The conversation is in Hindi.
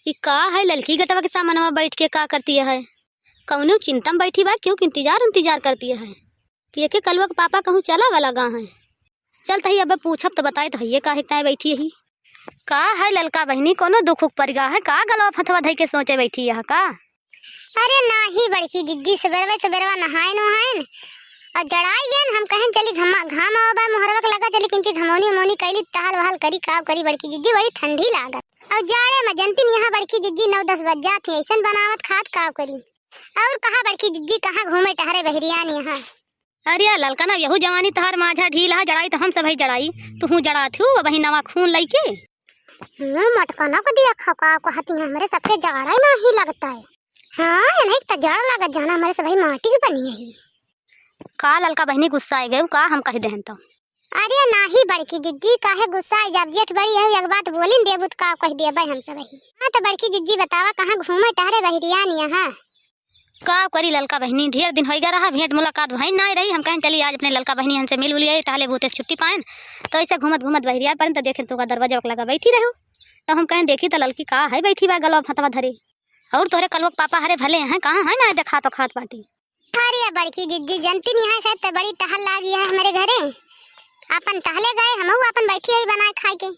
ये का है लड़की गटवा के सामने बैठ के का करती है? कौनो चिंता में बैठी बा, क्यों इंतजार करती है कि एक कलवा के पापा कहूँ चला वाला गा है। चल तही अब पूछब तो बताए तो ये काहे तय बैठी है? का है ललका बहनी, कोनो दुख उख पड़ गा है का? गलवा फथवा धई के सोचे बैठी है का? अरे नाही बड़की दीदी, सवेरवा नहाए नहाए और जड़ाई गए। हम कहें चली घाम आवा मोहरवा के लगा चली किंची धमोनी कैली टहल वहल करी काव करी। बड़की दीदी बड़ी ठंडी लागत और जाड़े में जनती यहाँ बड़की दीदी 9-10 बज जाती ऐसा बनावत खात काव करी। और कहा बड़की दीदी कहाँ घूमे टहरे बहरियान यहाँ? अरे ललका ना यहू जवानी तहार माझा ढील है, जड़ाई तो हम सब जड़ाई तू जड़ात हूँ वही नवा खून लई के मटकाना को दिया खका को हाथी हमारे सबके जाड़ा ही नहीं लगता है। हाँ नहीं तो जाड़ा लागत जाना हमारे सब माटी की बनी है। का ललका बहनी गुस्सा आ गए का हम कह देहन तो? अरे नाही बड़की दीदी काहे गुस्सा है, जब जेठ बड़ी है एक बात बोलिन देबुत का कह दिया भाई हम सब ही। हाँ तो बड़की दीदी बतावा कहाँ घूमे टहरे बहरियान यहाँ? का करी ललका बहनी, ढेर दिन हो गया रहा भेंट मुलाकात भाई ना रही। हम कहें चली आज अपने ललका बहनी हमसे मिल उलिए टहले बहुते छुट्टी पाएन तो ऐसे घूमत बहरिया पर तो देखे तो का दरवाजा लगा बैठी रहो तो हम कहें देखी तो ललकी का है बैठी बा गलवा फतवा धरे। और तोहरे कलवा पापा हरे भले हैं कहाँ है ना देखा तो खात बाटी। अरे बड़की दीदी जनती नहीं है शायद तो बड़ी टहल लागी है हमारे घरे अपन टहले गए हम अपन बैठी है बनाए खाए के।